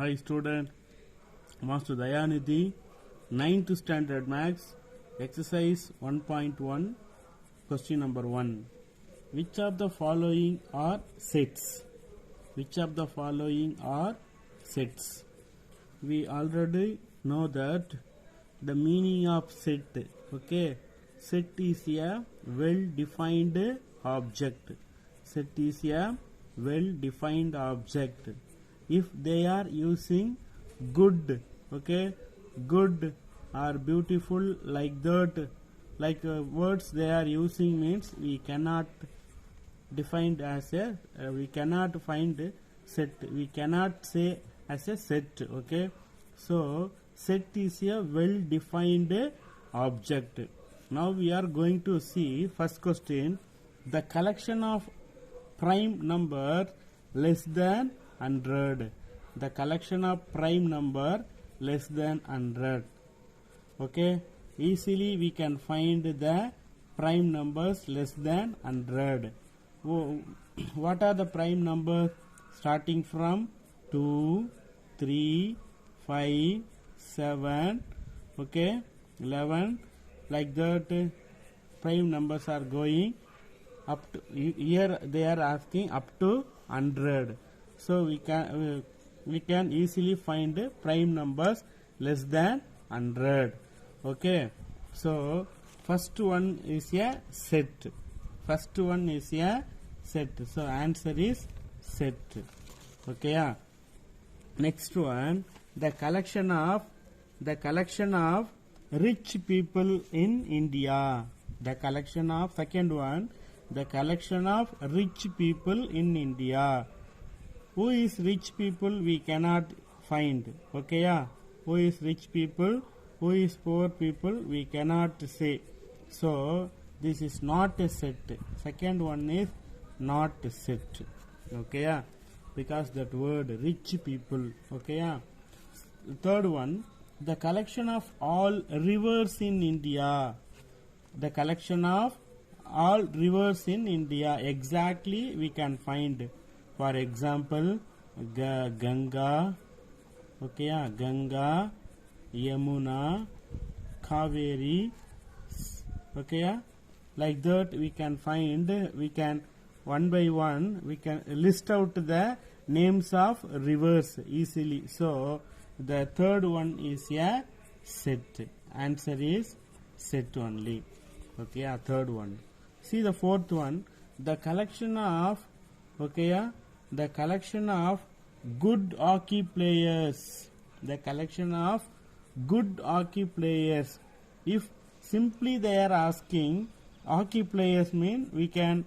Hi student, Master Dayanidhi, 9th standard maths, exercise 1.1, question number 1. Which of the following are sets? Which of the following are sets? We already know that the meaning of set. Okay, set is a well-defined object. Set is a well-defined object. If they are using good, okay, good or beautiful like that, like words they are using means we cannot defined as a we cannot find set, we cannot say as a set. Okay, so set is a well defined object. Now we are going to see first question, the collection of prime number less than 100. The collection of prime number less than 100. Okay, easily we can find the prime numbers less than 100. What are the prime numbers starting from 2, 3, 5, 7, okay, 11, like that prime numbers are going up to, here they are asking up to 100. So we can easily find prime numbers less than 100. Okay, so first one is a set. First one is a set. So answer is set. Okay, yeah. Next one, the collection of rich people in India. The collection of second one, the collection of rich people in India. Who is rich people we cannot find. Okay, yeah. Who is rich people, who is poor people we cannot say. So this is not a set. Second one is not a set. Okay, yeah. Because that word rich people. Okay, yeah. Third one, the collection of all rivers in India. The collection of all rivers in India. Exactly we can find. For example, Ganga, okay, yeah, Ganga, Yamuna, Kaveri, okay, yeah, like that we can find, we can one by one, we can list out the names of rivers easily. So, the third one is a set. Answer is set only. Okay, yeah, third one. See the fourth one, the collection of, okay, yeah, the collection of good hockey players. The collection of good hockey players. If simply they are asking hockey players mean we can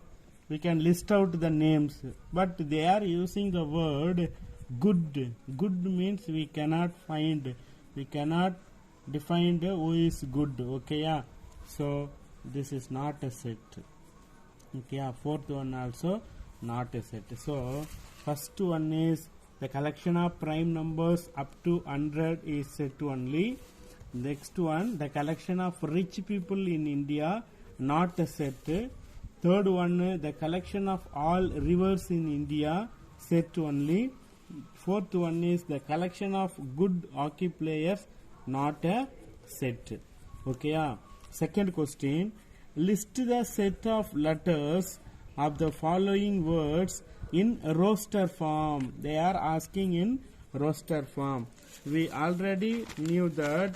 list out the names, but they are using the word good. Good means we cannot find, we cannot define who is good. Okay, yeah. So this is not a set. Okay, yeah. Fourth one also not a set. So first one is the collection of prime numbers up to 100 is set only. Next one, the collection of rich people in India, not a set. Third one, the collection of all rivers in India, set only. Fourth one is the collection of good hockey players, not a set. Okay, yeah. Second question, list the set of letters of the following words in roster form. They are asking in roster form. We already knew that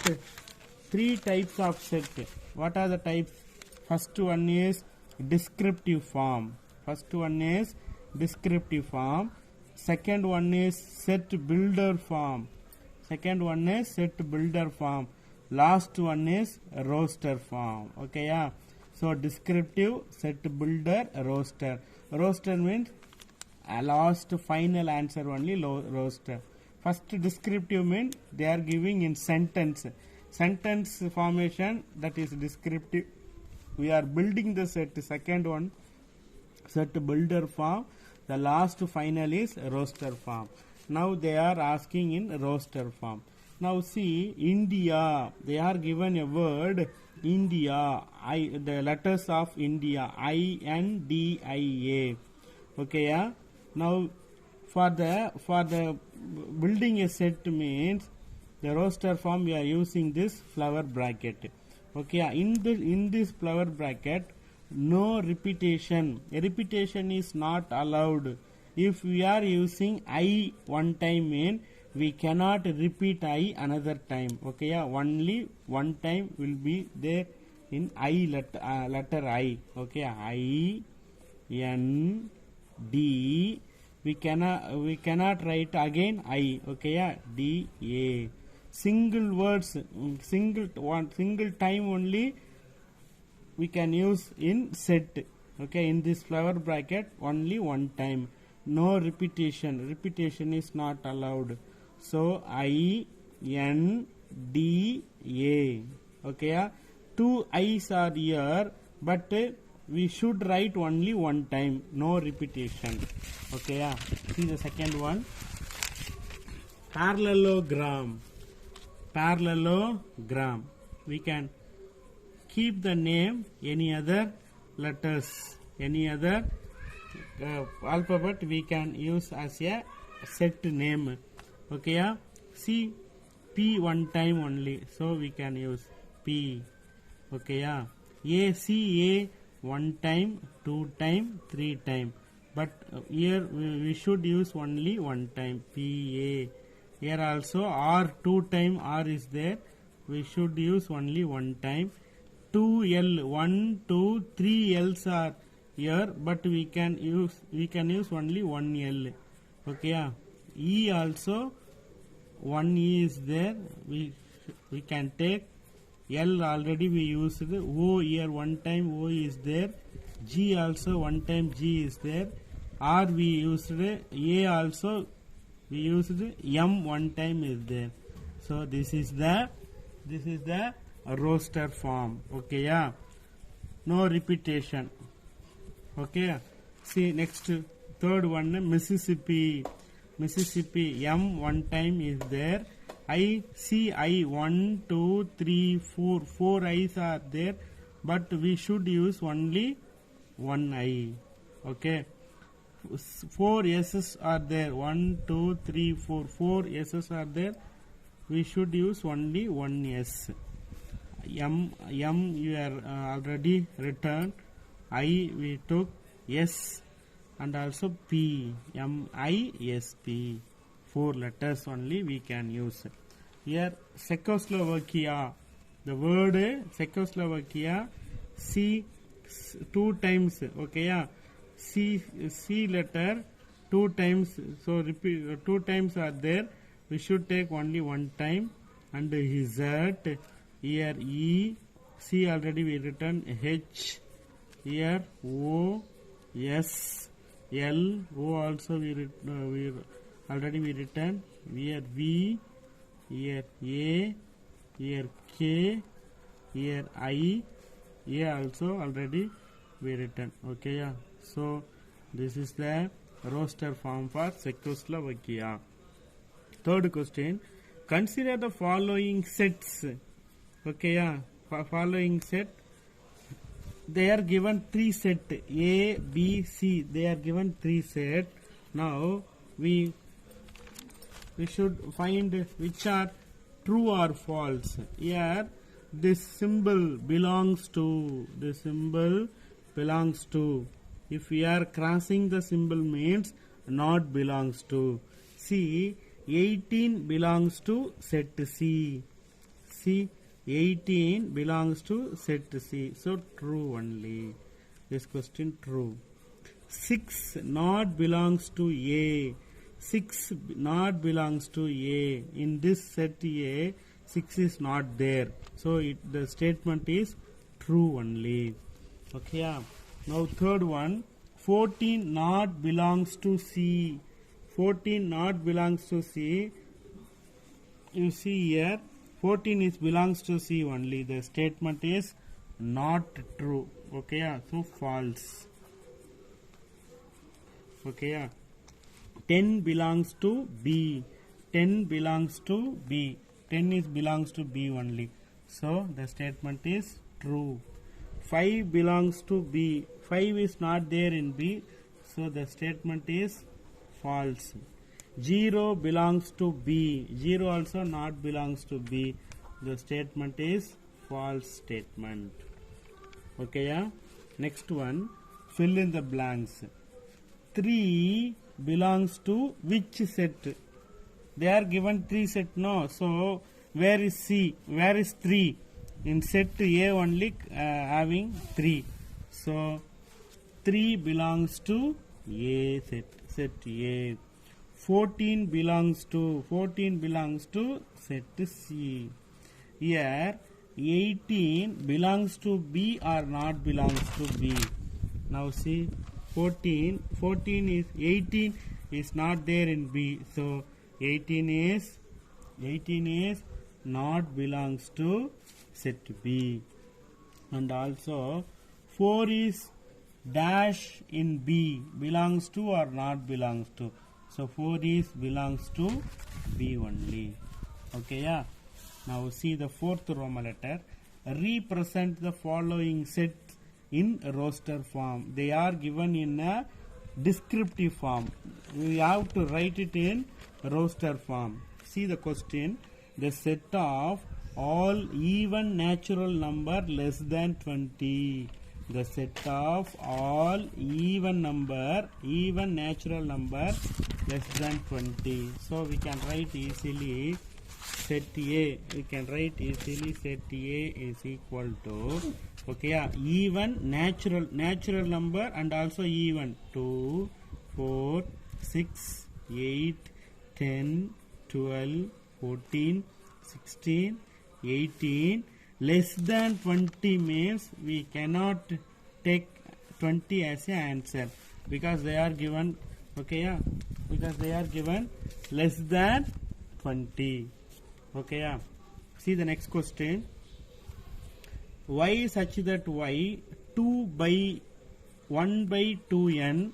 three types of set. What are the types? First one is descriptive form. First one is descriptive form. Second one is set builder form. Second one is set builder form. Last one is roster form. Okay, yeah. So descriptive, set builder, roster. Roster means last final answer only roster. First descriptive means they are giving in sentence. Sentence formation, that is descriptive. We are building the set. Second one, set builder form. The last final is roster form. Now they are asking in roster form. Now see India. They are given a word India. The letters of India. INDIA. Okay, yeah. Now for the building a set means the roster form we are using this flower bracket. Okay, in this flower bracket no repetition. A repetition is not allowed. If we are using I one time mean we cannot repeat I another time. Okay, only one time will be there in I letter I. Okay, I N D. We cannot write again I. Okay, D A. Single words, single time only we can use in set. Okay, in this flower bracket only one time. No repetition. Repetition is not allowed. So I N D A. Okay, two I's are here, but we should write only one time. No repetition. Okay, see the second one. Parallelogram. Parallelogram. We can keep the name any other letters, any other alphabet we can use as a set name. Okay, see P one time only, so we can use P. Okay, A C A one time, two time, three time, but here we should use only one time. P A. Here also R two time R is there, we should use only one time. 2L, 1, 2, 3 L's are here, but we can use only one L. Okay, E also one E is there, we can take. L already we used. O here one time O is there. G also one time G is there. R we used. A also we used. M one time is there. So this is the roster form. Okay, no repetition. Okay, see next third one, Mississippi. M one time is there. I C I 1 2 3 4 4 I's are there, but we should use only one I. Okay, 4 S's are there. 1 2 3 4 4 S's are there, we should use only one S. M you are already written. I we took. S and also P. M I S P. 4 letters only we can use. Here Czechoslovakia. The word Czechoslovakia. C two times. Okay, C letter two times. So repeat, two times are there. We should take only one time. And Z. Here E. C already we written. H. Here O. S. L. O also we already we written. Here V. Here A. Here K. Here I. A also already we written. Okay, so this is the roster form for Czechoslovakia. Third question, consider the following sets. Okay, following set. They are given 3 set, A, B, C. They are given 3 set. Now we should find which are true or false. Here this symbol belongs to. If we are crossing the symbol means not belongs to. See, 18 belongs to set C. See, 18 belongs to set C. So true only. This question true. 6 not belongs to A. 6 not belongs to A. In this set A, 6 is not there. So the statement is true only. Okay. Now third one, 14 not belongs to C. 14 not belongs to C. You see here, 14 is belongs to C only. The statement is not true. Okay, so false. Okay, 10 belongs to B. 10 belongs to B. 10 is belongs to B only. So the statement is true. 5 belongs to B. 5 is not there in B. So the statement is false. 0 belongs to B. 0 also not belongs to B. The statement is false statement. Okay, yeah. Next one, fill in the blanks. 3 belongs to which set? They are given 3 set, no. So where is C? Where is 3? In set A only having 3. So 3 belongs to A set A. 14 belongs to set C. Here 18 belongs to B or not belongs to B. Now see, 18 is not there in B, so 18 is not belongs to set B. And also 4 is dash in B, belongs to or not belongs to. So 4 is belongs to B only. Okay, yeah. Now see the fourth Roman letter. Represent the following sets in roster form. They are given in a descriptive form. We have to write it in roster form. See the question. The set of all even natural number less than 20. The set of all even natural number less than 20. So we can write easily set A. We can write easily set A is equal to, okay, yeah, even natural number and also even 2, 4, 6, 8, 10, 12, 14, 16, 18. Less than 20 means we cannot take 20 as an answer because they are given, okay, yeah, because they are given less than 20. Okay, yeah. See the next question. Y such that y 2 by 1 by 2n,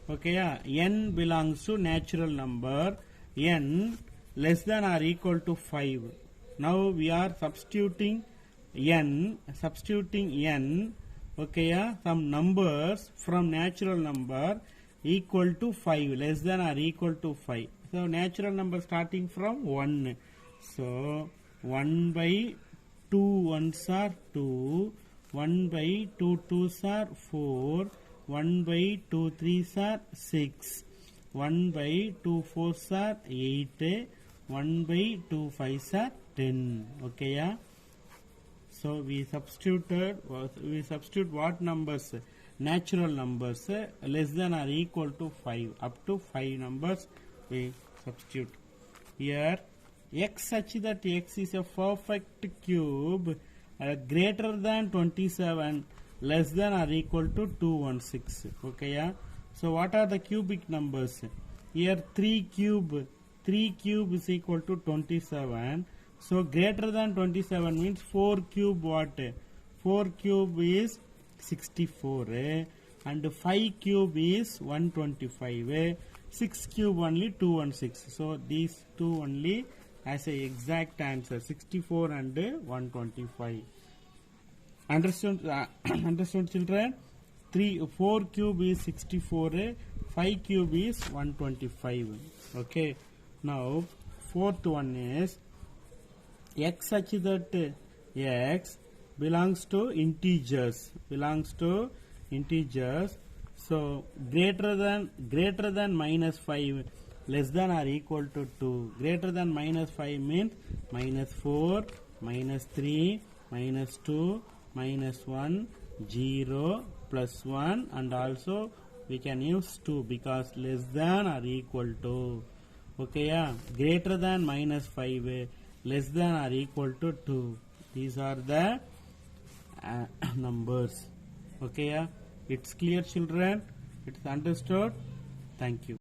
okay, yeah, n belongs to natural number, n less than or equal to 5. Now we are substituting n, okay, yeah, some numbers from natural number equal to 5, less than or equal to 5. So natural number starting from 1. So 1 by 2 ones are 2, 1 by 2 twos are 4, 1 by 2 threes are 6, 1 by 2 fours are 8, 1 by 2 fives are 10. Okay, yeah. So we substitute what numbers? Natural numbers less than or equal to 5. Up to 5 numbers we substitute. Here x such that x is a perfect cube greater than 27, less than or equal to 216. Okay, yeah. So what are the cubic numbers? Here 3 cube is equal to 27. So greater than 27 means 4 cube what? 4 cube is 64 and 5 cube is 125. 6 cube only 216. So these two only as a exact answer, 64 and 125. Understood children? 4 cube is 64, 5 cube is 125. Okay. Now fourth one is x such that x belongs to integers. So greater than minus 5, less than or equal to 2. Greater than minus 5 means minus 4, minus 3, minus 2, minus 1, 0, plus 1, and also we can use 2 because less than or equal to. Okay, yeah. Greater than minus 5, less than or equal to 2. These are the numbers. Okay, yeah. It's clear children? It's understood? Thank you.